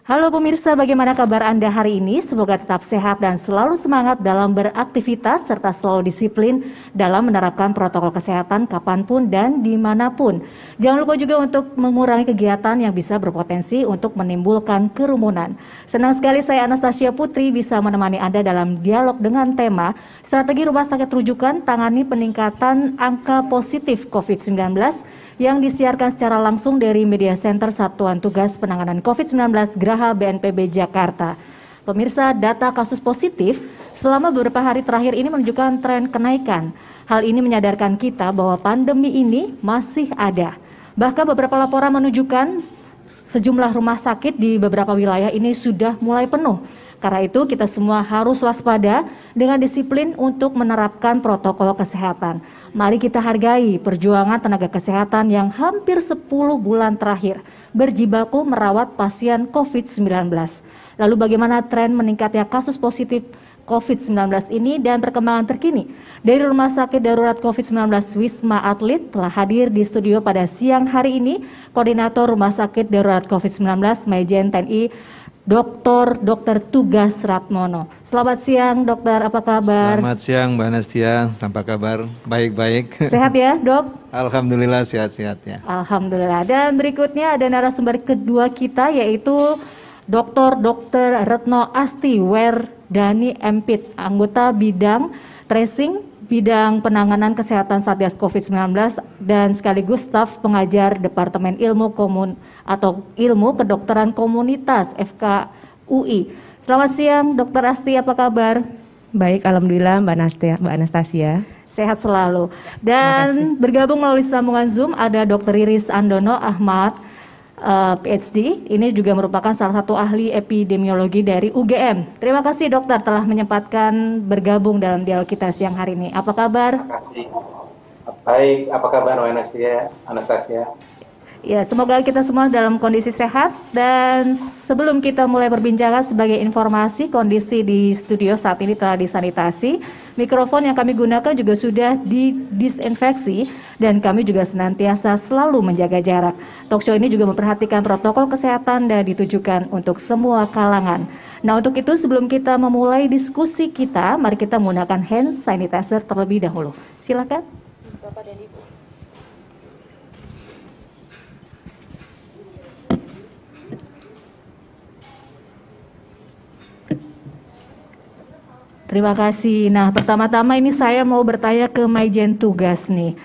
Halo pemirsa, bagaimana kabar Anda hari ini? Semoga tetap sehat dan selalu semangat dalam beraktivitas serta selalu disiplin dalam menerapkan protokol kesehatan kapanpun dan dimanapun. Jangan lupa juga untuk mengurangi kegiatan yang bisa berpotensi untuk menimbulkan kerumunan. Senang sekali saya Anastasia Putri bisa menemani Anda dalam dialog dengan tema Strategi Rumah Sakit Rujukan Tangani Peningkatan Angka Positif COVID-19 yang disiarkan secara langsung dari Media Center Satuan Tugas Penanganan COVID-19 Graha BNPB Jakarta. Pemirsa, data kasus positif selama beberapa hari terakhir ini menunjukkan tren kenaikan. Hal ini menyadarkan kita bahwa pandemi ini masih ada. Bahkan beberapa laporan menunjukkan sejumlah rumah sakit di beberapa wilayah ini sudah mulai penuh. Karena itu kita semua harus waspada dengan disiplin untuk menerapkan protokol kesehatan. Mari kita hargai perjuangan tenaga kesehatan yang hampir 10 bulan terakhir berjibaku merawat pasien COVID-19. Lalu bagaimana tren meningkatnya kasus positif COVID-19 ini dan perkembangan terkini dari Rumah Sakit Darurat COVID-19 Wisma Atlet telah hadir di studio pada siang hari ini Koordinator Rumah Sakit Darurat COVID-19 Majen TNI Dr. Tugas Ratmono. Selamat siang dokter, apa kabar? Selamat siang Mbak Anastia, apa kabar? Baik-baik. Sehat ya dok? Alhamdulillah sehat-sehat ya. Alhamdulillah. Dan berikutnya ada narasumber kedua kita yaitu Dr. Retno Asti Werdani MPit, anggota bidang tracing, bidang penanganan kesehatan Satgas COVID-19 dan sekaligus staf pengajar Departemen Ilmu Kedokteran Komunitas FKUI. Selamat siang Dr. Asti, apa kabar? Baik, alhamdulillah Mbak Anastasia. Sehat selalu. Dan bergabung melalui sambungan Zoom ada Dr. Riris Andono Ahmad, PhD, ini juga merupakan salah satu ahli epidemiologi dari UGM. Terima kasih dokter telah menyempatkan bergabung dalam dialog kita siang hari ini. Apa kabar? Terima kasih. Baik, apa kabar Anastasia? Ya, semoga kita semua dalam kondisi sehat. Dan sebelum kita mulai perbincangan, sebagai informasi kondisi di studio saat ini telah disanitasi. Mikrofon yang kami gunakan juga sudah didisinfeksi dan kami juga senantiasa selalu menjaga jarak. Talkshow ini juga memperhatikan protokol kesehatan dan ditujukan untuk semua kalangan. Nah, untuk itu sebelum kita memulai diskusi kita, mari kita menggunakan hand sanitizer terlebih dahulu. Silakan. Bapak dan Ibu. Terima kasih. Nah, pertama-tama ini saya mau bertanya ke Majen Tugas nih.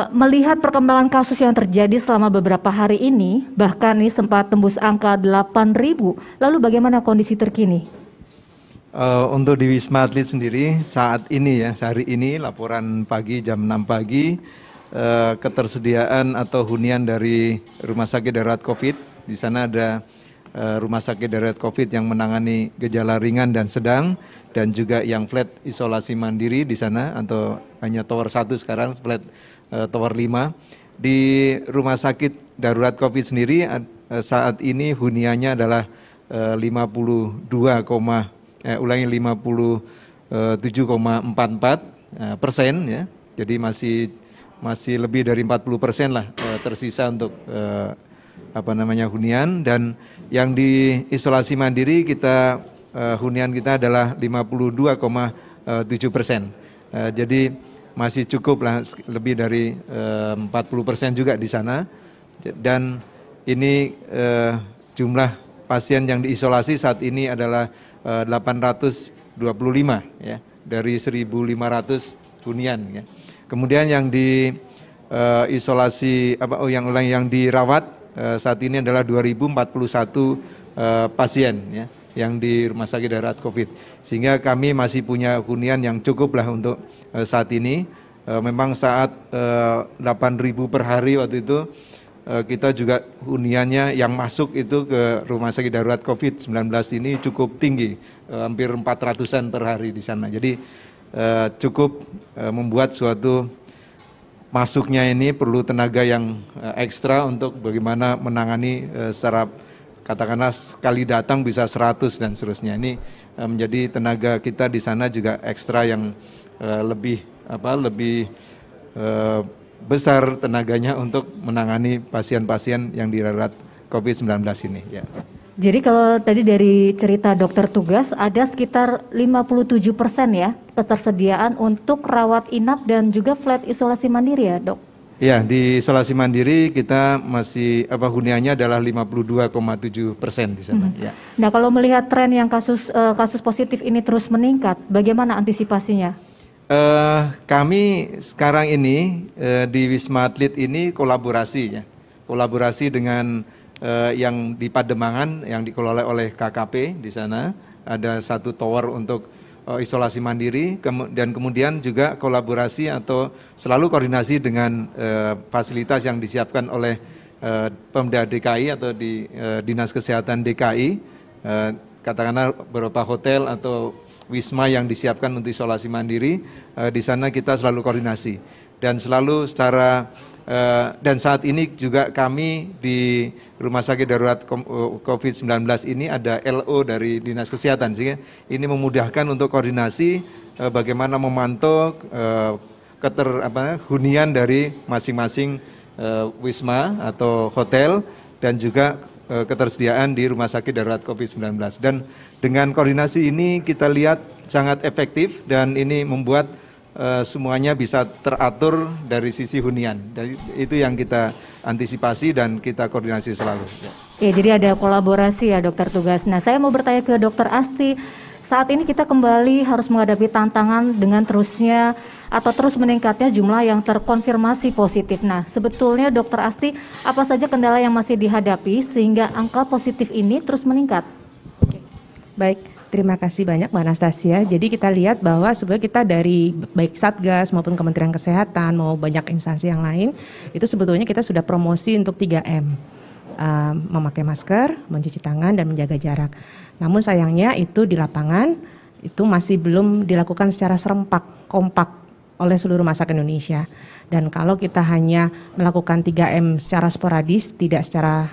Melihat perkembangan kasus yang terjadi selama beberapa hari ini, bahkan ini sempat tembus angka 8.000. Lalu bagaimana kondisi terkini? Untuk di Wisma Atlet sendiri saat ini ya, sehari ini laporan pagi jam 6 pagi, ketersediaan atau hunian dari Rumah Sakit Darurat COVID. Di sana ada Rumah Sakit Darurat COVID yang menangani gejala ringan dan sedang, dan juga yang flat isolasi mandiri di sana, atau hanya tower 1 sekarang, flat tower 5. Di Rumah Sakit Darurat COVID sendiri saat ini huniannya adalah 57,44% ya. Jadi masih lebih dari 40% lah tersisa untuk hunian. Dan yang di isolasi mandiri kita hunian kita adalah 52,7%. Jadi masih cukup lah, lebih dari 40% juga di sana. Dan ini jumlah pasien yang diisolasi saat ini adalah 825 ya, dari 1.500 hunian ya. Kemudian yang di isolasi yang dirawat saat ini adalah 2.041 pasien ya, yang di Rumah Sakit Darurat COVID. Sehingga kami masih punya hunian yang cukup lah untuk saat ini. Memang saat 8.000 per hari waktu itu, kita juga huniannya yang masuk itu ke Rumah Sakit Darurat COVID-19 ini cukup tinggi, hampir 400-an per hari di sana. Jadi cukup membuat suatu masuknya ini perlu tenaga yang ekstra untuk bagaimana menangani secara katakanlah sekali datang bisa 100 dan seterusnya. Ini menjadi tenaga kita di sana juga ekstra yang lebih besar tenaganya untuk menangani pasien-pasien yang dirawat COVID-19 ini ya. Jadi kalau tadi dari cerita dokter tugas ada sekitar 57% ya ketersediaan untuk rawat inap dan juga flat isolasi mandiri ya dok? Ya, di isolasi mandiri kita masih huniannya adalah 52,7% di sana. Ya. Nah kalau melihat tren yang kasus positif ini terus meningkat, bagaimana antisipasinya? Kami sekarang ini di Wisma Atlet ini kolaborasi dengan yang di Pademangan yang dikelola oleh KKP di sana, ada satu tower untuk isolasi mandiri dan kemudian juga kolaborasi atau selalu koordinasi dengan fasilitas yang disiapkan oleh Pemda DKI atau di Dinas Kesehatan DKI, katakanlah beberapa hotel atau wisma yang disiapkan untuk isolasi mandiri. Di sana kita selalu koordinasi dan selalu secara dan saat ini juga kami di Rumah Sakit Darurat COVID-19 ini ada LO dari Dinas Kesehatan, sehingga ini memudahkan untuk koordinasi bagaimana memantau hunian dari masing-masing wisma atau hotel dan juga ketersediaan di Rumah Sakit Darurat COVID-19. Dan dengan koordinasi ini kita lihat sangat efektif dan ini membuat semuanya bisa teratur dari sisi hunian. Dari itu yang kita antisipasi dan kita koordinasi selalu. Ya, jadi ada kolaborasi ya dokter tugas. Nah, saya mau bertanya ke dokter Asti. Saat ini kita kembali harus menghadapi tantangan dengan terusnya atau terus meningkatnya jumlah yang terkonfirmasi positif. Nah, sebetulnya dokter Asti, apa saja kendala yang masih dihadapi sehingga angka positif ini terus meningkat? Baik, terima kasih banyak Mbak Anastasia. Jadi kita lihat bahwa sebenarnya kita dari baik Satgas maupun Kementerian Kesehatan mau banyak instansi yang lain, itu sebetulnya kita sudah promosi untuk 3M. Memakai masker, mencuci tangan, dan menjaga jarak. Namun sayangnya itu di lapangan itu masih belum dilakukan secara serempak, kompak oleh seluruh rumah sakit Indonesia. Dan kalau kita hanya melakukan 3M secara sporadis, tidak secara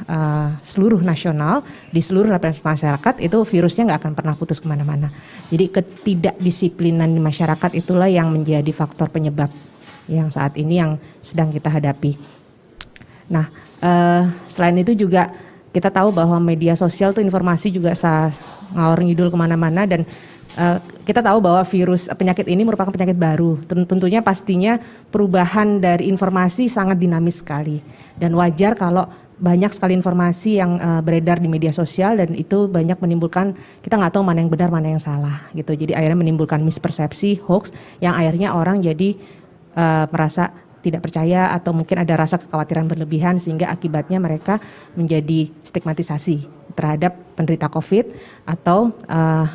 seluruh nasional, di seluruh lapisan masyarakat, itu virusnya nggak akan pernah putus kemana-mana. Jadi ketidakdisiplinan di masyarakat itulah yang menjadi faktor penyebab yang saat ini yang sedang kita hadapi. Nah, selain itu juga kita tahu bahwa media sosial tuh informasi juga ngalor ngidul kemana-mana dan kita tahu bahwa penyakit ini merupakan penyakit baru. Tentunya pastinya perubahan dari informasi sangat dinamis sekali dan wajar kalau banyak sekali informasi yang beredar di media sosial dan itu banyak menimbulkan kita nggak tahu mana yang benar mana yang salah gitu. Jadi akhirnya menimbulkan mispersepsi, hoax yang akhirnya orang jadi merasa tidak percaya atau mungkin ada rasa kekhawatiran berlebihan sehingga akibatnya mereka menjadi stigmatisasi terhadap penderita COVID atau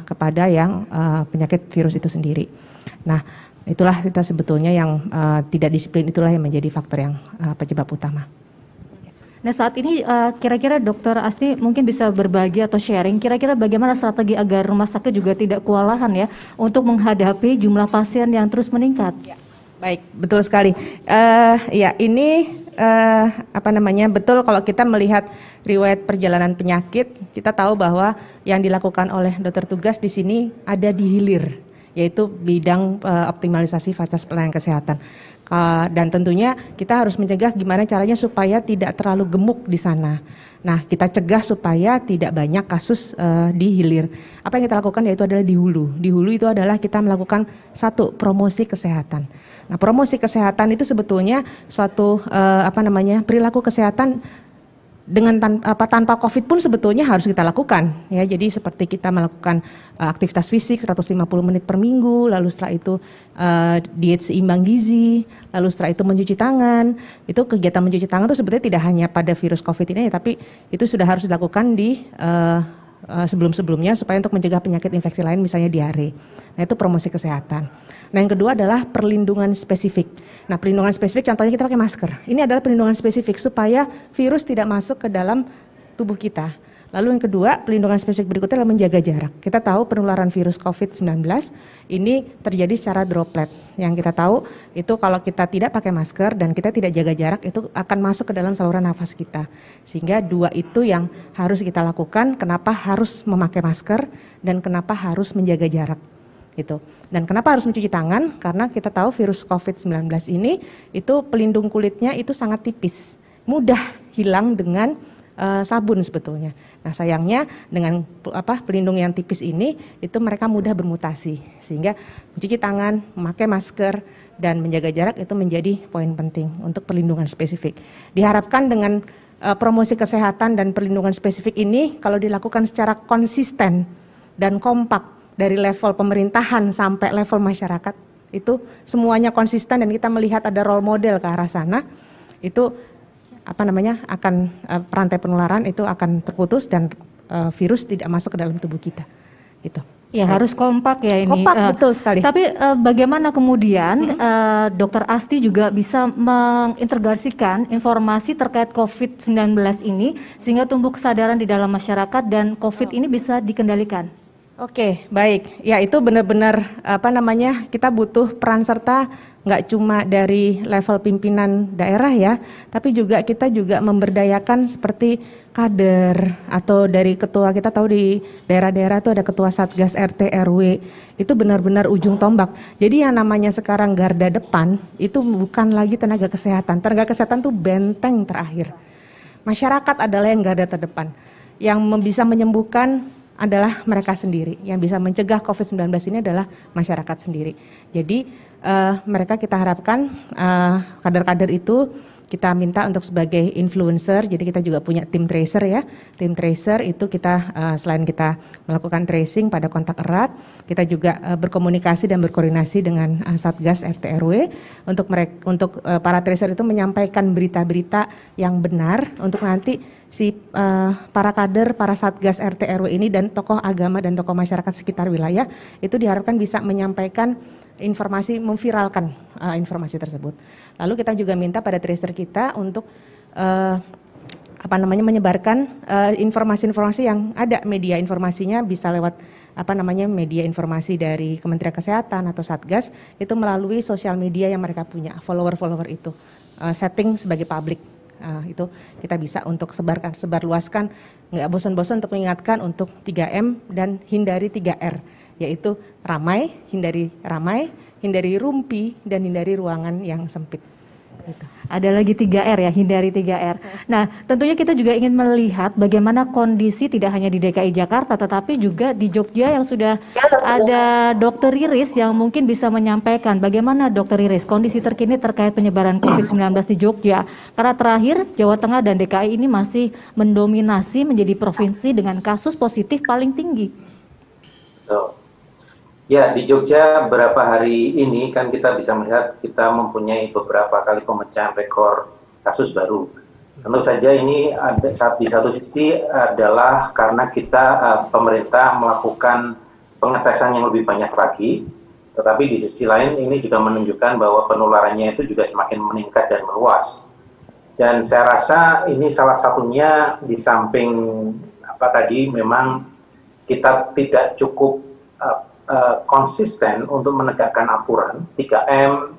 kepada yang penyakit virus itu sendiri. Nah, itulah kita sebetulnya yang tidak disiplin, itulah yang menjadi faktor yang penyebab utama. Nah, saat ini kira-kira Dokter Asti mungkin bisa berbagi atau sharing kira-kira bagaimana strategi agar rumah sakit juga tidak kewalahan ya untuk menghadapi jumlah pasien yang terus meningkat. Ya. Baik, betul sekali. Betul kalau kita melihat riwayat perjalanan penyakit, kita tahu bahwa yang dilakukan oleh dokter tugas di sini ada di hilir, yaitu bidang optimalisasi fasilitas pelayanan kesehatan. Dan tentunya kita harus mencegah gimana caranya supaya tidak terlalu gemuk di sana. Nah, kita cegah supaya tidak banyak kasus di hilir. Apa yang kita lakukan yaitu adalah di hulu. Di hulu itu adalah kita melakukan satu promosi kesehatan. Nah, promosi kesehatan itu sebetulnya suatu perilaku kesehatan dengan tanpa COVID pun sebetulnya harus kita lakukan ya. Jadi seperti kita melakukan aktivitas fisik 150 menit per minggu, lalu setelah itu diet seimbang gizi, lalu setelah itu mencuci tangan. Itu kegiatan mencuci tangan itu sebetulnya tidak hanya pada virus COVID ini, tapi itu sudah harus dilakukan di sebelum-sebelumnya supaya untuk mencegah penyakit infeksi lain misalnya diare. Nah, itu promosi kesehatan. Nah, yang kedua adalah perlindungan spesifik. Nah, perlindungan spesifik contohnya kita pakai masker. Ini adalah perlindungan spesifik supaya virus tidak masuk ke dalam tubuh kita. Lalu yang kedua, perlindungan spesifik berikutnya adalah menjaga jarak. Kita tahu penularan virus COVID-19 ini terjadi secara droplet. Yang kita tahu itu kalau kita tidak pakai masker dan kita tidak jaga jarak itu akan masuk ke dalam saluran nafas kita. Sehingga dua itu yang harus kita lakukan, kenapa harus memakai masker dan kenapa harus menjaga jarak. Gitu. Dan kenapa harus mencuci tangan? Karena kita tahu virus COVID-19 ini itu pelindung kulitnya itu sangat tipis, mudah hilang dengan sabun sebetulnya. Nah sayangnya dengan pelindung yang tipis ini itu mereka mudah bermutasi, sehingga mencuci tangan, memakai masker, dan menjaga jarak itu menjadi poin penting untuk perlindungan spesifik. Diharapkan dengan promosi kesehatan dan perlindungan spesifik ini kalau dilakukan secara konsisten dan kompak dari level pemerintahan sampai level masyarakat, itu semuanya konsisten dan kita melihat ada role model ke arah sana, itu akan rantai penularan itu akan terputus dan virus tidak masuk ke dalam tubuh kita, gitu. Ya harus kompak ya ini. Kompak, betul sekali. Tapi bagaimana kemudian Dr. Asti juga bisa mengintegrasikan informasi terkait COVID-19 ini sehingga tumbuh kesadaran di dalam masyarakat dan COVID ini bisa dikendalikan? Oke, baik. Ya itu benar-benar kita butuh peran serta nggak cuma dari level pimpinan daerah ya, tapi juga kita juga memberdayakan seperti kader atau dari ketua. Kita tahu di daerah-daerah itu ada ketua Satgas RT RW, itu benar-benar ujung tombak. Jadi yang namanya sekarang garda depan itu bukan lagi tenaga kesehatan. Tenaga kesehatan itu benteng terakhir. Masyarakat adalah yang garda terdepan, yang bisa menyembuhkan adalah mereka sendiri. Yang bisa mencegah COVID-19 ini adalah masyarakat sendiri. Jadi mereka kita harapkan kader-kader itu kita minta untuk sebagai influencer. Jadi kita juga punya tim tracer ya. Tim tracer itu kita selain kita melakukan tracing pada kontak erat, kita juga berkomunikasi dan berkoordinasi dengan Satgas RT RW untuk para tracer itu menyampaikan berita-berita yang benar untuk nanti para kader, para Satgas RT RW ini dan tokoh agama dan tokoh masyarakat sekitar wilayah itu diharapkan bisa menyampaikan informasi, memviralkan informasi tersebut. Lalu kita juga minta pada tracer kita untuk menyebarkan informasi-informasi yang ada, media informasinya bisa lewat media informasi dari Kementerian Kesehatan atau Satgas itu melalui sosial media yang mereka punya, follower-follower itu setting sebagai publik. Itu kita bisa untuk sebarluaskan, nggak bosan-bosan untuk mengingatkan untuk 3M dan hindari 3R, yaitu hindari rumpi, dan hindari ruangan yang sempit. Gitu. Ada lagi 3R ya, hindari 3R. Nah, tentunya kita juga ingin melihat bagaimana kondisi tidak hanya di DKI Jakarta, tetapi juga di Jogja yang sudah ada Dr. Riris yang mungkin bisa menyampaikan bagaimana Dr. Riris kondisi terkini terkait penyebaran COVID-19 di Jogja. Karena terakhir Jawa Tengah dan DKI ini masih mendominasi menjadi provinsi dengan kasus positif paling tinggi. Ya, di Jogja beberapa hari ini kan kita bisa melihat kita mempunyai beberapa kali pemecahan rekor kasus baru. Tentu saja ini di satu sisi adalah karena kita pemerintah melakukan pengetesan yang lebih banyak lagi, tetapi di sisi lain ini juga menunjukkan bahwa penularannya itu juga semakin meningkat dan meluas. Dan saya rasa ini salah satunya di samping memang kita tidak cukup konsisten untuk menegakkan aturan 3M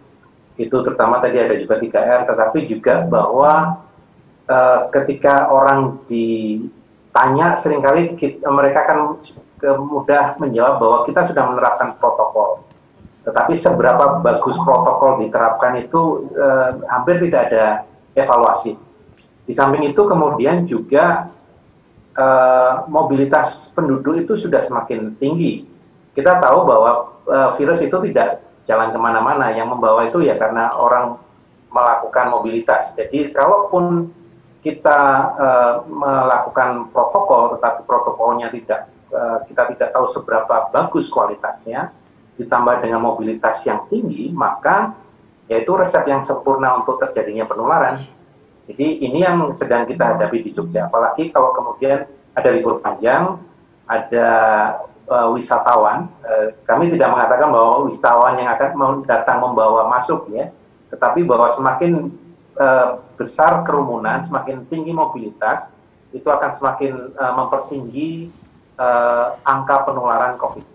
itu, terutama tadi ada juga 3R, tetapi juga bahwa ketika orang ditanya seringkali mereka akan mudah menjawab bahwa kita sudah menerapkan protokol, tetapi seberapa bagus protokol diterapkan itu hampir tidak ada evaluasi. Di samping itu kemudian juga mobilitas penduduk itu sudah semakin tinggi. Kita tahu bahwa virus itu tidak jalan kemana-mana, yang membawa itu ya karena orang melakukan mobilitas. Jadi kalaupun kita melakukan protokol, tetapi protokolnya kita tidak tahu seberapa bagus kualitasnya, ditambah dengan mobilitas yang tinggi, maka yaitu resep yang sempurna untuk terjadinya penularan. Jadi ini yang sedang kita hadapi di Jogja, apalagi kalau kemudian ada libur panjang, ada wisatawan. Kami tidak mengatakan bahwa wisatawan yang akan datang membawa masuk ya, tetapi bahwa semakin besar kerumunan, semakin tinggi mobilitas, itu akan semakin mempertinggi angka penularan COVID.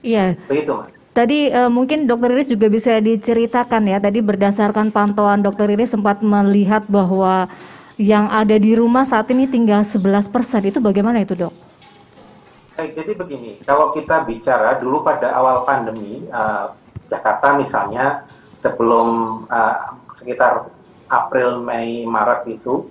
Iya. Begitu, Mas. Tadi mungkin Dr. Riris juga bisa diceritakan ya, tadi berdasarkan pantauan Dr. Riris sempat melihat bahwa yang ada di rumah saat ini tinggal 11%, itu bagaimana itu, Dok? Baik, jadi begini, kalau kita bicara dulu pada awal pandemi, Jakarta misalnya sebelum sekitar April, Mei, Maret itu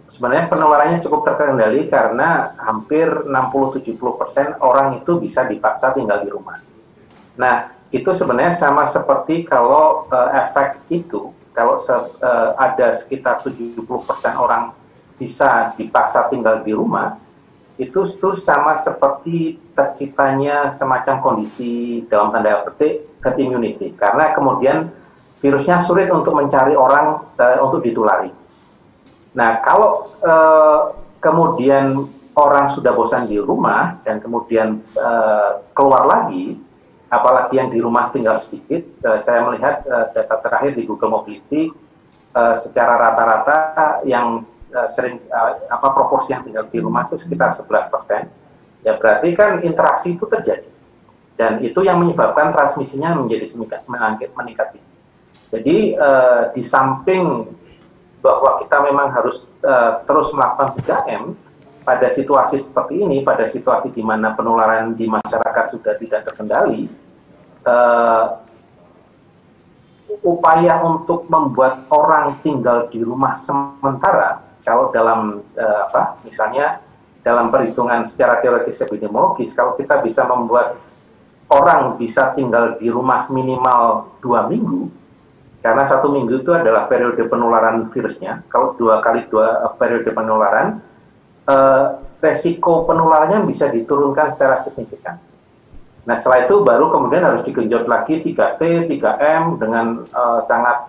sebenarnya penularannya cukup terkendali karena hampir 60-70% orang itu bisa dipaksa tinggal di rumah. Nah, itu sebenarnya sama seperti kalau efek itu, kalau ada sekitar 70% orang bisa dipaksa tinggal di rumah, itu sama seperti terciptanya semacam kondisi dalam tanda petik herd immunity, karena kemudian virusnya sulit untuk mencari orang untuk ditulari. Nah, kalau kemudian orang sudah bosan di rumah dan kemudian keluar lagi, apalagi yang di rumah tinggal sedikit, saya melihat data terakhir di Google Mobility secara rata-rata yang proporsi yang tinggal di rumah itu sekitar 11%. Ya berarti kan interaksi itu terjadi. Dan itu yang menyebabkan transmisinya menjadi meningkat. Jadi di samping bahwa kita memang harus terus melakukan 3M pada situasi seperti ini, pada situasi di mana penularan di masyarakat sudah tidak terkendali, upaya untuk membuat orang tinggal di rumah sementara, kalau dalam misalnya dalam perhitungan secara teoritis epidemiologis, kalau kita bisa membuat orang bisa tinggal di rumah minimal 2 minggu, karena 1 minggu itu adalah periode penularan virusnya. Kalau 2 kali 2 periode penularan, resiko penularannya bisa diturunkan secara signifikan. Nah, setelah itu baru kemudian harus digenjot lagi 3T, 3M dengan sangat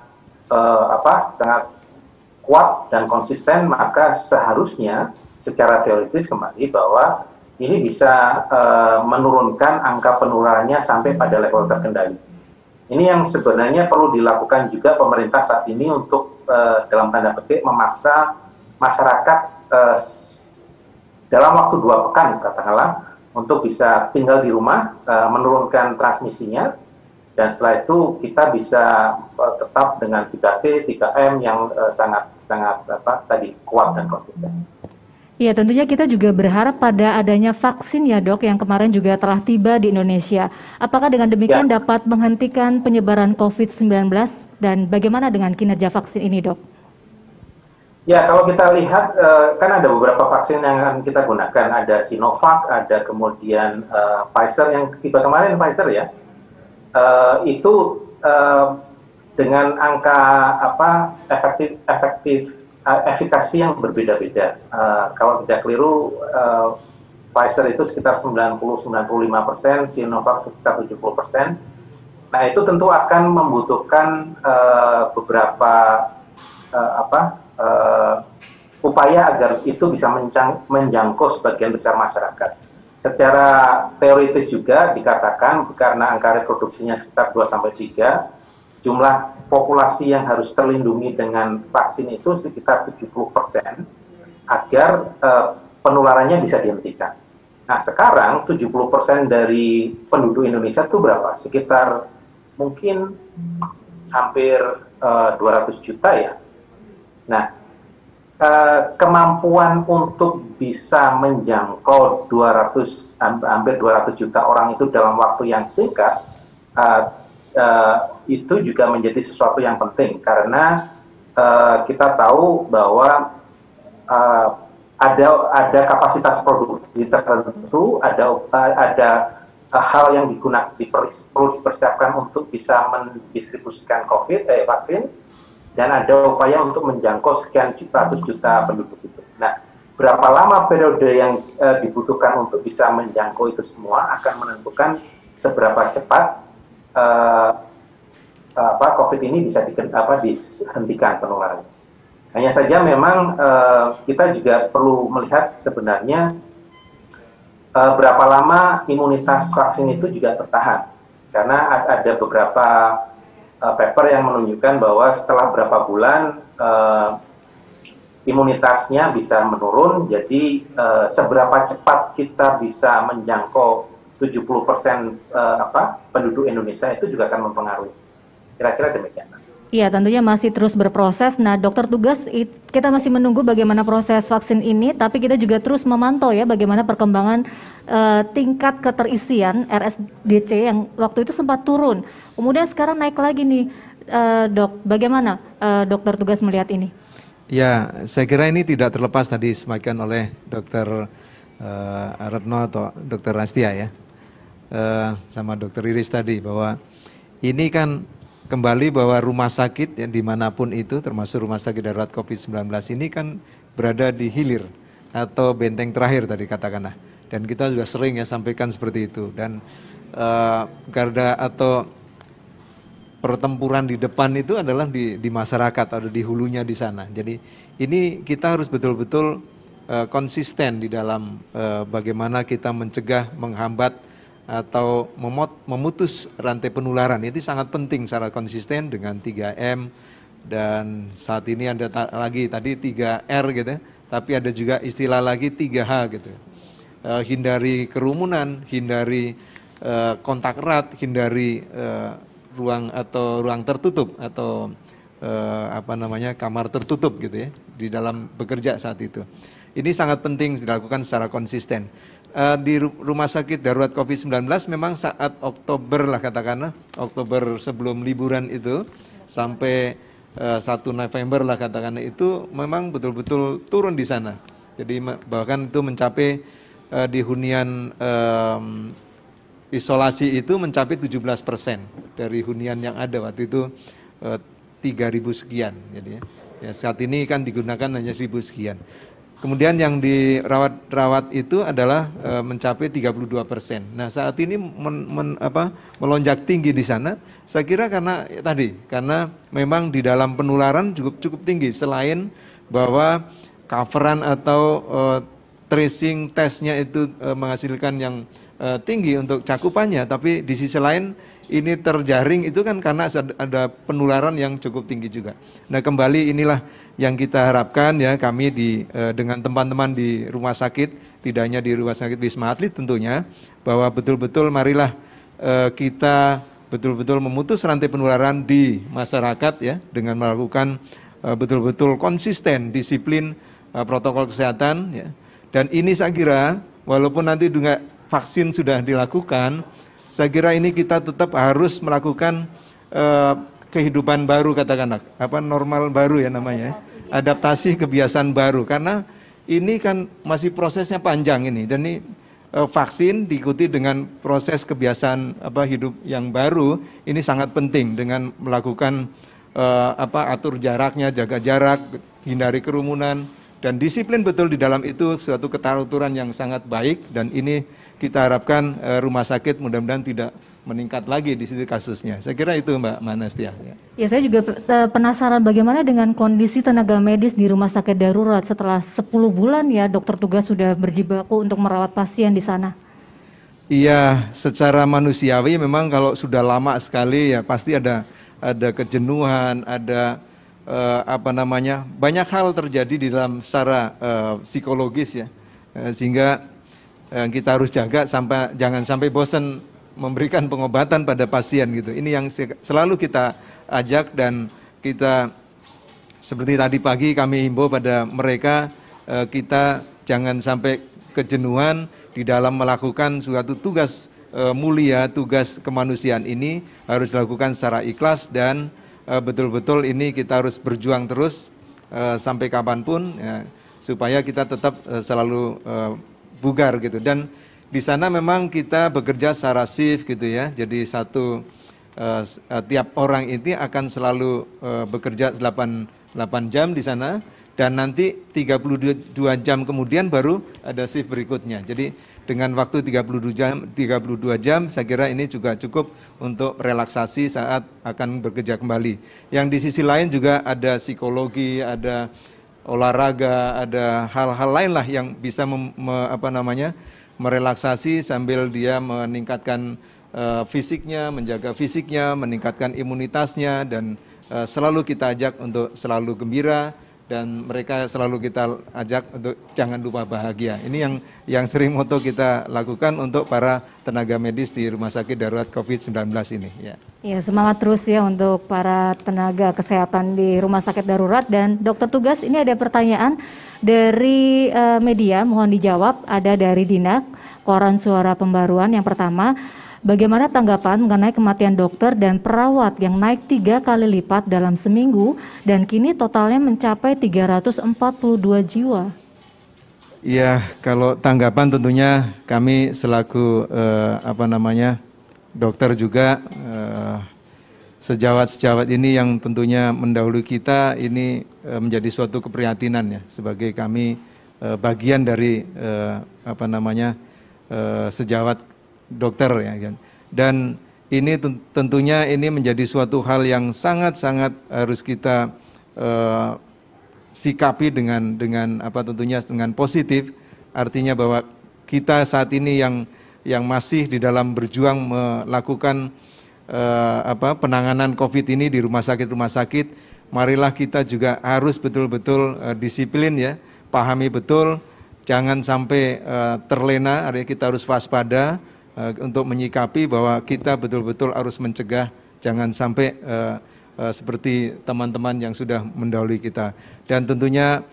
kuat dan konsisten, maka seharusnya secara teoritis kembali bahwa ini bisa menurunkan angka penularannya sampai pada level terkendali. Ini yang sebenarnya perlu dilakukan juga pemerintah saat ini untuk dalam tanda petik memaksa masyarakat dalam waktu 2 pekan katakanlah untuk bisa tinggal di rumah, menurunkan transmisinya, dan setelah itu kita bisa tetap dengan 3T, 3M yang sangat kuat dan konsisten. Ya, tentunya kita juga berharap pada adanya vaksin ya dok, yang kemarin juga telah tiba di Indonesia. Apakah dengan demikian dapat menghentikan penyebaran COVID-19 dan bagaimana dengan kinerja vaksin ini dok? Ya, kalau kita lihat kan ada beberapa vaksin yang akan kita gunakan. Ada Sinovac, ada kemudian Pfizer yang tiba kemarin, Pfizer ya. Itu dengan angka efikasi yang berbeda-beda. Kalau tidak keliru, Pfizer itu sekitar 90-95%, Sinovac sekitar 70%. Nah, itu tentu akan membutuhkan beberapa upaya agar itu bisa menjangkau sebagian besar masyarakat. Secara teoritis juga dikatakan karena angka reproduksinya sekitar 2-3, jumlah populasi yang harus terlindungi dengan vaksin itu sekitar 70% agar penularannya bisa dihentikan. Nah, sekarang 70% dari penduduk Indonesia itu berapa? Sekitar mungkin hampir 200 juta ya. Nah, kemampuan untuk bisa menjangkau hampir 200 juta orang itu dalam waktu yang singkat, itu juga menjadi sesuatu yang penting karena kita tahu bahwa ada kapasitas produksi tertentu, ada hal yang perlu dipersiapkan untuk bisa mendistribusikan vaksin, dan ada upaya untuk menjangkau sekian ratus juta penduduk itu. Nah, berapa lama periode yang dibutuhkan untuk bisa menjangkau itu semua akan menentukan seberapa cepat COVID ini bisa dihentikan penularan. Hanya saja memang kita juga perlu melihat sebenarnya berapa lama imunitas vaksin itu juga tertahan. Karena ada beberapa paper yang menunjukkan bahwa setelah berapa bulan imunitasnya bisa menurun, jadi seberapa cepat kita bisa menjangkau 70% penduduk Indonesia itu juga akan mempengaruhi. Kira-kira demikian. Iya, tentunya masih terus berproses. Nah, dokter tugas, kita masih menunggu bagaimana proses vaksin ini, tapi kita juga terus memantau ya bagaimana perkembangan tingkat keterisian RSDC yang waktu itu sempat turun. Kemudian sekarang naik lagi nih, dok. Bagaimana dokter tugas melihat ini? Ya, saya kira ini tidak terlepas tadi disampaikan oleh Dr. Retno atau Dr. Rastia ya, sama Dr. Iris tadi, bahwa ini kan kembali bahwa rumah sakit ya, dimanapun itu, termasuk rumah sakit darurat COVID-19 ini kan berada di hilir atau benteng terakhir tadi katakanlah. Dan kita sudah sering ya sampaikan seperti itu. Dan garda atau pertempuran di depan itu adalah di masyarakat atau di hulunya di sana. Jadi ini kita harus betul-betul konsisten di dalam bagaimana kita mencegah, menghambat atau memutus rantai penularan. Itu sangat penting secara konsisten dengan 3M, dan saat ini ada lagi tadi 3R gitu, tapi ada juga istilah lagi 3H gitu. Hindari kerumunan, hindari kontak erat, hindari ruang tertutup atau kamar tertutup gitu ya di dalam bekerja saat itu. Ini sangat penting dilakukan secara konsisten. Di rumah sakit darurat COVID-19 memang saat Oktober lah katakanlah, Oktober sebelum liburan itu sampai 1 November lah katakanlah, itu memang betul-betul turun di sana. Jadi bahkan itu mencapai di hunian isolasi itu mencapai 17% dari hunian yang ada waktu itu 3.000 sekian. Jadi ya saat ini kan digunakan hanya 1.000 sekian. Kemudian yang dirawat itu adalah mencapai 32%. Nah saat ini melonjak tinggi di sana. Saya kira karena karena memang di dalam penularan cukup tinggi. Selain bahwa coveran atau tracing tesnya itu menghasilkan yang tinggi untuk cakupannya, tapi di sisi lain ini terjaring itu kan karena ada penularan yang cukup tinggi juga. Nah kembali inilah yang kita harapkan ya, kami dengan teman-teman di rumah sakit, tidak hanya di rumah sakit Wisma Atlet tentunya, bahwa betul-betul marilah kita betul-betul memutus rantai penularan di masyarakat ya, dengan melakukan betul-betul konsisten disiplin protokol kesehatan ya. Dan ini saya kira walaupun nanti juga vaksin sudah dilakukan, saya kira ini kita tetap harus melakukan kehidupan baru katakanlah, normal baru ya namanya, adaptasi kebiasaan baru, karena ini kan masih prosesnya panjang ini, dan ini vaksin diikuti dengan proses kebiasaan hidup yang baru, ini sangat penting dengan melakukan atur jaraknya, jaga jarak, hindari kerumunan, dan disiplin betul di dalam itu suatu keteraturan yang sangat baik, dan ini kita harapkan rumah sakit mudah-mudahan tidak meningkat lagi di situ kasusnya. Saya kira itu Mbak Manastia. Ya, saya juga penasaran bagaimana dengan kondisi tenaga medis di rumah sakit darurat setelah 10 bulan ya dokter tugas sudah berjibaku untuk merawat pasien di sana. Iya, secara manusiawi memang kalau sudah lama sekali ya pasti ada kejenuhan, ada banyak hal terjadi di dalam secara psikologis ya, sehingga kita harus jaga jangan sampai bosan memberikan pengobatan pada pasien gitu. Ini yang selalu kita ajak, dan kita seperti tadi pagi kami himbau pada mereka, kita jangan sampai kejenuhan di dalam melakukan suatu tugas mulia, tugas kemanusiaan ini harus dilakukan secara ikhlas, dan betul-betul ini kita harus berjuang terus sampai kapanpun ya, supaya kita tetap selalu bugar gitu. Dan di sana memang kita bekerja secara shift gitu ya. Jadi tiap orang ini akan selalu bekerja 8 jam di sana, dan nanti 32 jam kemudian baru ada shift berikutnya. Jadi dengan waktu 32 jam saya kira ini juga cukup untuk relaksasi saat akan bekerja kembali. Yang di sisi lain juga ada psikologi, ada olahraga, ada hal-hal lain lah yang bisa merelaksasi sambil dia meningkatkan fisiknya, menjaga fisiknya, meningkatkan imunitasnya, dan selalu kita ajak untuk selalu gembira, dan mereka selalu kita ajak untuk jangan lupa bahagia. Ini yang sering moto kita lakukan untuk para tenaga medis di Rumah Sakit Darurat COVID-19 ini. Ya, semangat terus ya untuk para tenaga kesehatan di Rumah Sakit Darurat. Dan dokter tugas, ini ada pertanyaan dari media, mohon dijawab. Ada dari Dinak, Koran Suara Pembaruan. Yang pertama, Bagaimana tanggapan mengenai kematian dokter dan perawat yang naik 3 kali lipat dalam seminggu dan kini totalnya mencapai 342 jiwa? Ya, kalau tanggapan tentunya kami selaku dokter juga sejawat-sejawat ini yang tentunya mendahului kita ini menjadi suatu keprihatinan ya sebagai kami bagian dari sejawat dokter ya kan. Dan ini tentunya ini menjadi suatu hal yang sangat-sangat harus kita sikapi dengan tentunya dengan positif, artinya bahwa kita saat ini yang masih di dalam berjuang melakukan penanganan COVID ini di rumah sakit, marilah kita juga harus betul-betul disiplin ya, pahami betul, jangan sampai terlena, artinya kita harus waspada untuk menyikapi bahwa kita betul-betul harus mencegah, jangan sampai seperti teman-teman yang sudah mendahului kita. Dan tentunya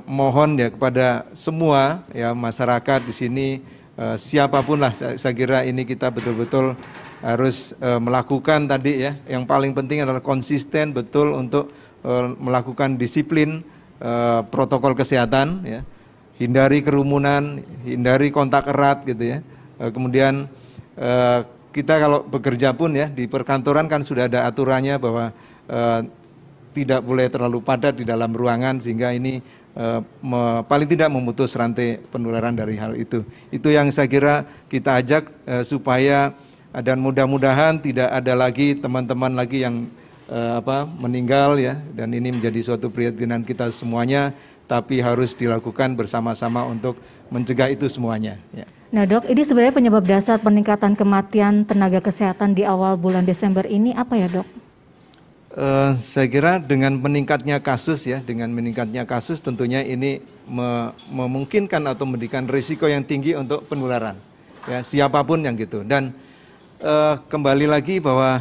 mohon ya kepada semua ya masyarakat di sini, siapapun lah, saya kira ini kita betul-betul harus melakukan tadi ya, yang paling penting adalah konsisten betul untuk melakukan disiplin protokol kesehatan ya, hindari kerumunan, hindari kontak erat gitu ya. Kemudian kita kalau bekerja pun ya di perkantoran kan sudah ada aturannya bahwa tidak boleh terlalu padat di dalam ruangan, sehingga ini paling tidak memutus rantai penularan dari hal itu. Itu yang saya kira kita ajak supaya dan mudah-mudahan tidak ada lagi teman-teman lagi yang meninggal ya, dan ini menjadi suatu keprihatinan kita semuanya, tapi harus dilakukan bersama-sama untuk mencegah itu semuanya ya. Nah dok, ini sebenarnya penyebab dasar peningkatan kematian tenaga kesehatan di awal bulan Desember ini apa ya dok? Saya kira dengan meningkatnya kasus ya, tentunya ini memungkinkan atau memberikan risiko yang tinggi untuk penularan ya, siapapun yang gitu. Dan kembali lagi bahwa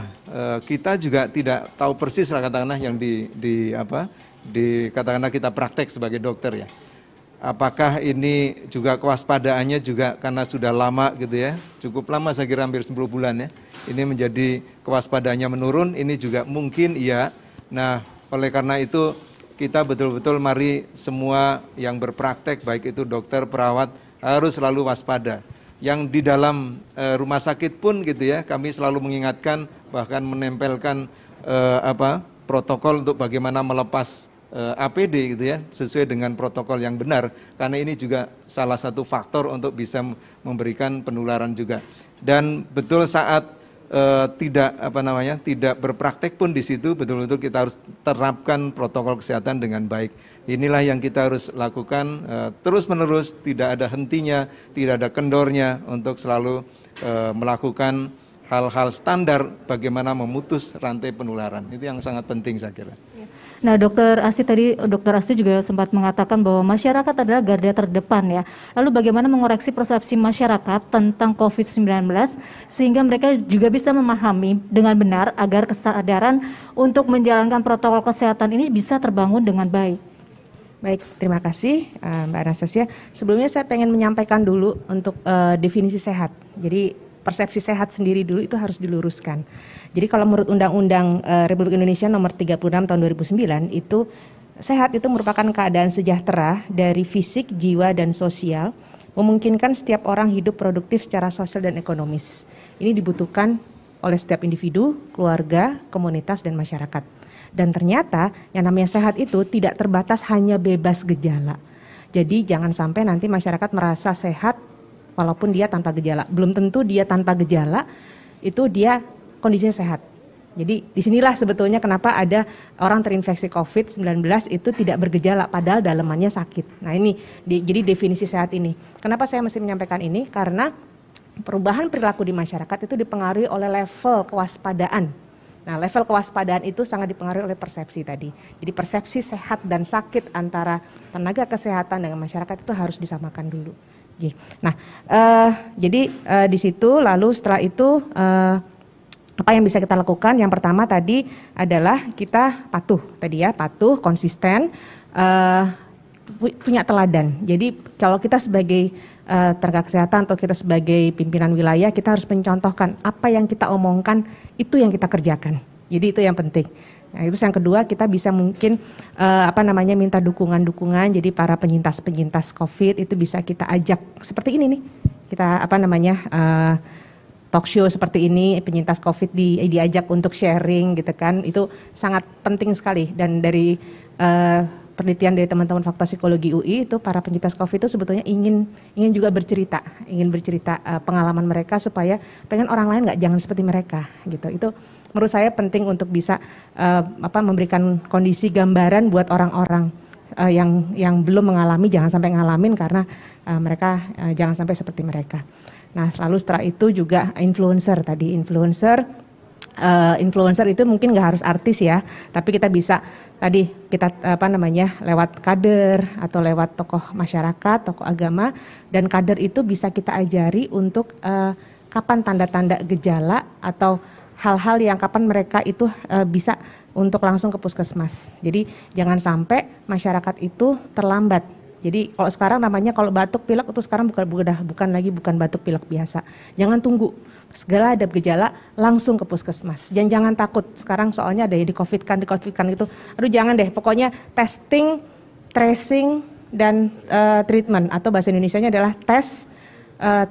kita juga tidak tahu persis lah katakanlah yang katakanlah kita praktek sebagai dokter ya. Apakah ini juga kewaspadaannya juga karena sudah lama gitu ya, cukup lama, saya kira hampir 10 bulan ya, ini menjadi kewaspadaannya menurun, ini juga mungkin iya. Nah oleh karena itu kita betul-betul mari semua yang berpraktek, baik itu dokter, perawat, harus selalu waspada. Yang di dalam rumah sakit pun gitu ya, kami selalu mengingatkan, bahkan menempelkan protokol untuk bagaimana melepas APD gitu ya, sesuai dengan protokol yang benar, karena ini juga salah satu faktor untuk bisa memberikan penularan juga. Dan betul saat tidak berpraktek pun di situ betul-betul kita harus terapkan protokol kesehatan dengan baik. Inilah yang kita harus lakukan terus-menerus, tidak ada hentinya, tidak ada kendornya untuk selalu melakukan hal-hal standar bagaimana memutus rantai penularan. Itu yang sangat penting saya kira. Nah, Dokter Asti juga sempat mengatakan bahwa masyarakat adalah garda terdepan ya. Lalu bagaimana mengoreksi persepsi masyarakat tentang COVID-19 sehingga mereka juga bisa memahami dengan benar agar kesadaran untuk menjalankan protokol kesehatan ini bisa terbangun dengan baik. Baik, terima kasih Mbak Anastasia. Sebelumnya saya pengen menyampaikan dulu untuk definisi sehat. Jadi persepsi sehat sendiri dulu itu harus diluruskan. Jadi kalau menurut Undang-Undang Republik Indonesia nomor 36 tahun 2009 itu sehat itu merupakan keadaan sejahtera dari fisik, jiwa, dan sosial, memungkinkan setiap orang hidup produktif secara sosial dan ekonomis. Ini dibutuhkan oleh setiap individu, keluarga, komunitas, dan masyarakat. Dan ternyata yang namanya sehat itu tidak terbatas hanya bebas gejala. Jadi jangan sampai nanti masyarakat merasa sehat walaupun dia tanpa gejala. Belum tentu dia tanpa gejala itu dia kondisinya sehat. Jadi disinilah sebetulnya kenapa ada orang terinfeksi COVID-19 itu tidak bergejala padahal dalamannya sakit. Nah ini jadi definisi sehat ini. Kenapa saya mesti menyampaikan ini? Karena perubahan perilaku di masyarakat itu dipengaruhi oleh level kewaspadaan. Nah level kewaspadaan itu sangat dipengaruhi oleh persepsi tadi. Jadi persepsi sehat dan sakit antara tenaga kesehatan dengan masyarakat itu harus disamakan dulu. Nah, jadi di situ lalu setelah itu apa yang bisa kita lakukan? Yang pertama tadi adalah kita patuh tadi ya, patuh, konsisten, punya teladan. Jadi kalau kita sebagai tenaga kesehatan atau kita sebagai pimpinan wilayah, kita harus mencontohkan apa yang kita omongkan itu yang kita kerjakan. Jadi itu yang penting. Nah, itu yang kedua, kita bisa mungkin minta dukungan-dukungan. Jadi para penyintas-penyintas COVID itu bisa kita ajak seperti ini nih. Kita talk show seperti ini, penyintas COVID diajak untuk sharing gitu kan. Itu sangat penting sekali. Dan dari penelitian dari teman-teman Fakultas Psikologi UI itu para penyintas COVID itu sebetulnya ingin juga bercerita pengalaman mereka supaya pengen orang lain jangan seperti mereka gitu. Itu menurut saya penting untuk bisa memberikan kondisi gambaran buat orang-orang yang belum mengalami, jangan sampai ngalamin karena mereka jangan sampai seperti mereka. Nah, lalu setelah itu juga influencer itu mungkin nggak harus artis ya, tapi kita bisa lewat kader atau lewat tokoh masyarakat, tokoh agama, dan kader itu bisa kita ajari untuk kapan tanda-tanda gejala atau hal-hal yang kapan mereka itu bisa untuk langsung ke puskesmas. Jadi jangan sampai masyarakat itu terlambat. Jadi kalau sekarang namanya kalau batuk pilek itu sekarang bukan batuk pilek biasa. Jangan tunggu. Segala ada gejala langsung ke puskesmas. Jangan takut. Sekarang soalnya ada yang di COVID-kan gitu. Aduh jangan deh. Pokoknya testing, tracing dan treatment atau bahasa Indonesianya adalah tes,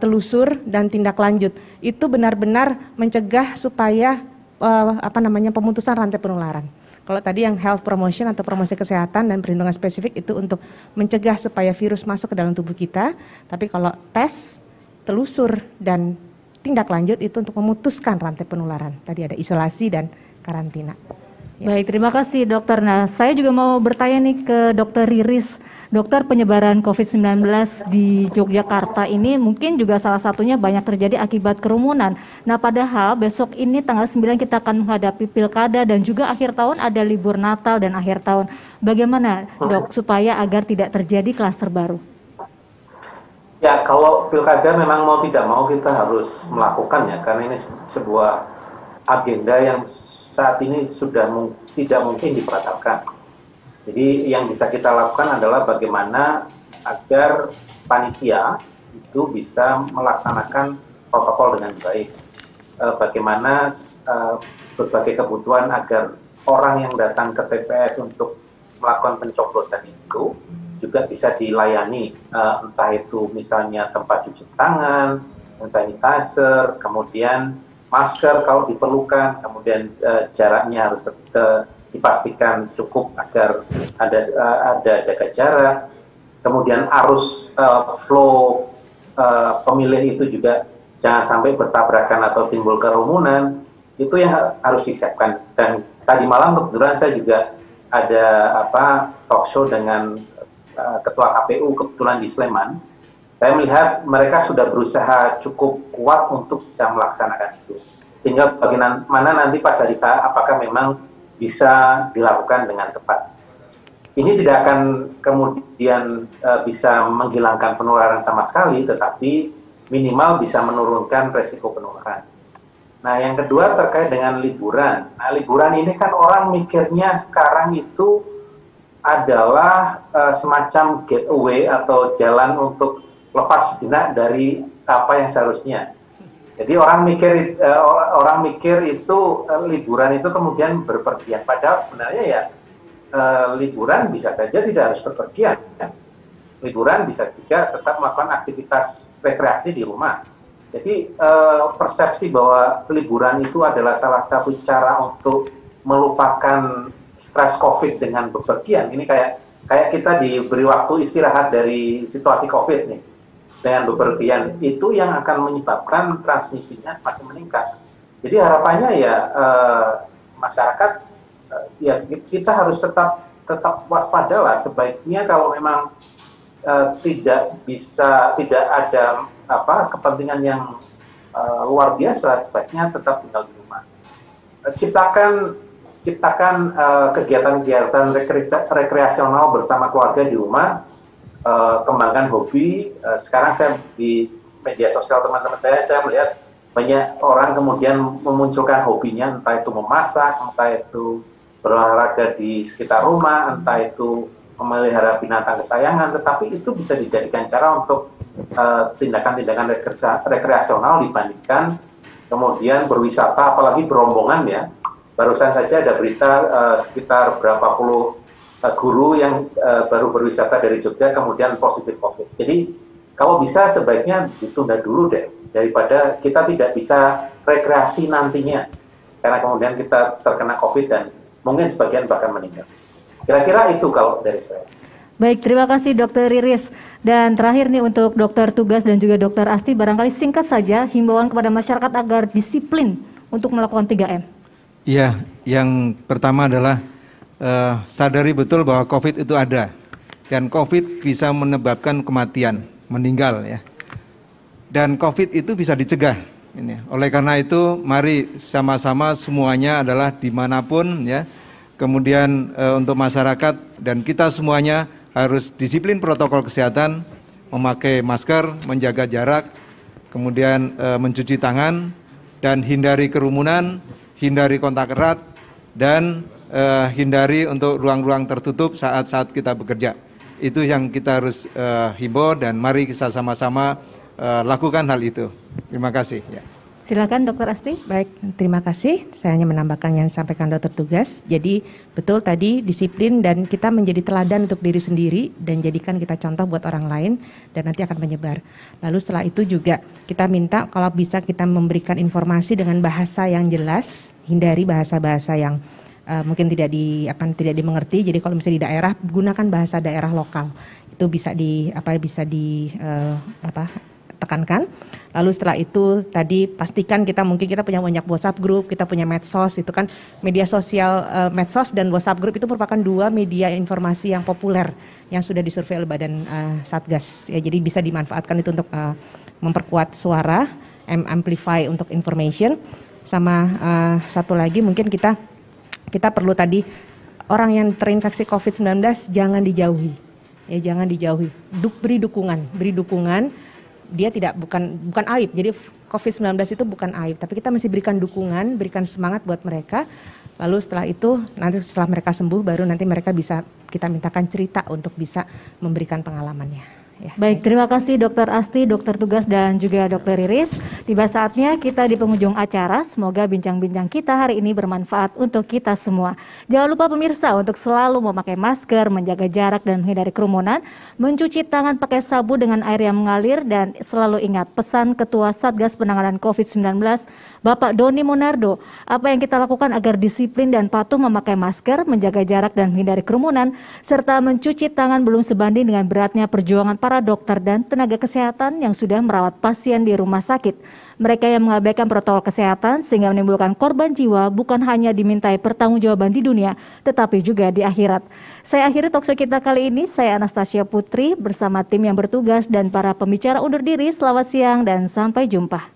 telusur dan tindak lanjut. Itu benar-benar mencegah supaya pemutusan rantai penularan. Kalau tadi yang health promotion atau promosi kesehatan dan perlindungan spesifik itu untuk mencegah supaya virus masuk ke dalam tubuh kita. Tapi kalau tes, telusur, dan tindak lanjut itu untuk memutuskan rantai penularan. Tadi ada isolasi dan karantina. Ya. Baik, terima kasih dokter. Nah, saya juga mau bertanya nih ke dokter Riris. Dokter, penyebaran COVID-19 di Yogyakarta ini mungkin juga salah satunya banyak terjadi akibat kerumunan. Nah, padahal besok ini tanggal 9 kita akan menghadapi pilkada dan juga akhir tahun ada libur Natal dan akhir tahun. Bagaimana dok supaya agar tidak terjadi klaster baru? Ya, kalau pilkada memang mau tidak mau kita harus melakukannya karena ini sebuah agenda yang saat ini sudah tidak mungkin dibatalkan. Jadi yang bisa kita lakukan adalah bagaimana agar panitia itu bisa melaksanakan protokol dengan baik. Bagaimana berbagai kebutuhan agar orang yang datang ke TPS untuk melakukan pencoblosan itu juga bisa dilayani, entah itu misalnya tempat cuci tangan, sanitizer, kemudian masker kalau diperlukan, kemudian jaraknya harus dipastikan cukup agar ada jaga jarak, kemudian arus flow pemilih itu juga jangan sampai bertabrakan atau timbul kerumunan, itu yang harus disiapkan. Dan tadi malam kebetulan saya juga ada talk show dengan Ketua KPU kebetulan di Sleman. Saya melihat mereka sudah berusaha cukup kuat untuk bisa melaksanakan itu. Tinggal bagaimana nanti pas hari apakah memang bisa dilakukan dengan tepat. Ini tidak akan kemudian bisa menghilangkan penularan sama sekali, tetapi minimal bisa menurunkan resiko penularan. Nah, yang kedua terkait dengan liburan. Nah, liburan ini kan orang mikirnya sekarang itu adalah semacam getaway atau jalan untuk lepas sejenak dari apa yang seharusnya. Jadi orang mikir itu liburan itu kemudian berpergian. Padahal sebenarnya ya liburan bisa saja tidak harus berpergian. Ya. Liburan bisa juga tetap melakukan aktivitas rekreasi di rumah. Jadi persepsi bahwa liburan itu adalah salah satu cara untuk melupakan stres COVID dengan bepergian. Ini kayak kita diberi waktu istirahat dari situasi COVID nih. Dengan bepergian itu yang akan menyebabkan transmisinya semakin meningkat. Jadi harapannya ya masyarakat ya kita harus tetap waspada lah. Sebaiknya kalau memang tidak ada kepentingan yang luar biasa, sebaiknya tetap tinggal di rumah. Ciptakan kegiatan-kegiatan rekreasional bersama keluarga di rumah. Kembangkan hobi. Sekarang saya di media sosial teman-teman saya melihat banyak orang kemudian memunculkan hobinya, entah itu memasak, entah itu berolahraga di sekitar rumah, entah itu memelihara binatang kesayangan, tetapi itu bisa dijadikan cara untuk tindakan-tindakan rekreasional dibandingkan kemudian berwisata, apalagi berombongan ya. Barusan saja ada berita sekitar berapa puluh guru yang baru berwisata dari Jogja kemudian positif COVID. Jadi kalau bisa sebaiknya ditunda dulu deh, daripada kita tidak bisa rekreasi nantinya karena kemudian kita terkena COVID dan mungkin sebagian bahkan meninggal. Kira-kira itu kalau dari saya. Baik, terima kasih Dokter Riris. Dan terakhir nih untuk Dokter Tugas dan juga Dokter Asti, barangkali singkat saja himbauan kepada masyarakat agar disiplin untuk melakukan 3M. Iya, yang pertama adalah sadari betul bahwa COVID itu ada dan COVID bisa menyebabkan kematian, meninggal ya. Dan COVID itu bisa dicegah. Oleh karena itu, mari sama-sama semuanya adalah dimanapun ya. Kemudian untuk masyarakat dan kita semuanya harus disiplin protokol kesehatan, memakai masker, menjaga jarak, kemudian mencuci tangan, dan hindari kerumunan, hindari kontak erat, dan hindari untuk ruang-ruang tertutup saat-saat kita bekerja. Itu yang kita harus himbau dan mari kita sama-sama lakukan hal itu. Terima kasih. Ya. Silakan Dokter Asti. Baik, terima kasih. Saya hanya menambahkan yang disampaikan Dokter Tugas. Jadi betul tadi disiplin dan kita menjadi teladan untuk diri sendiri dan jadikan kita contoh buat orang lain dan nanti akan menyebar. Lalu setelah itu juga kita minta kalau bisa kita memberikan informasi dengan bahasa yang jelas, hindari bahasa-bahasa yang mungkin tidak dimengerti. Jadi kalau misalnya di daerah gunakan bahasa daerah lokal. Itu bisa tekankan. Lalu setelah itu tadi pastikan kita punya banyak WhatsApp group, kita punya medsos, itu kan media sosial, medsos dan WhatsApp group itu merupakan dua media informasi yang populer yang sudah disurvei oleh Badan Satgas. Ya, jadi bisa dimanfaatkan itu untuk memperkuat suara, amplify untuk information. Sama satu lagi mungkin kita perlu tadi orang yang terinfeksi COVID-19 jangan dijauhi. Ya, jangan dijauhi. Beri dukungan. Dia bukan aib. Jadi COVID-19 itu bukan aib, tapi kita mesti berikan dukungan, berikan semangat buat mereka. Lalu setelah itu, nanti setelah mereka sembuh, baru nanti mereka bisa kita mintakan cerita untuk bisa memberikan pengalamannya. Ya, baik, terima kasih Dokter Asti, Dokter Tugas dan juga Dokter Riris. Tiba saatnya kita di penghujung acara. Semoga bincang-bincang kita hari ini bermanfaat untuk kita semua. Jangan lupa pemirsa untuk selalu memakai masker, menjaga jarak dan menghindari kerumunan, mencuci tangan pakai sabun dengan air yang mengalir, dan selalu ingat pesan Ketua Satgas Penanganan COVID-19 Bapak Doni Monardo, apa yang kita lakukan agar disiplin dan patuh memakai masker, menjaga jarak dan menghindari kerumunan, serta mencuci tangan belum sebanding dengan beratnya perjuangan para dokter dan tenaga kesehatan yang sudah merawat pasien di rumah sakit. Mereka yang mengabaikan protokol kesehatan sehingga menimbulkan korban jiwa bukan hanya dimintai pertanggungjawaban di dunia, tetapi juga di akhirat. Saya akhiri talkshow kita kali ini. Saya Anastasia Putri bersama tim yang bertugas dan para pembicara undur diri. Selamat siang dan sampai jumpa.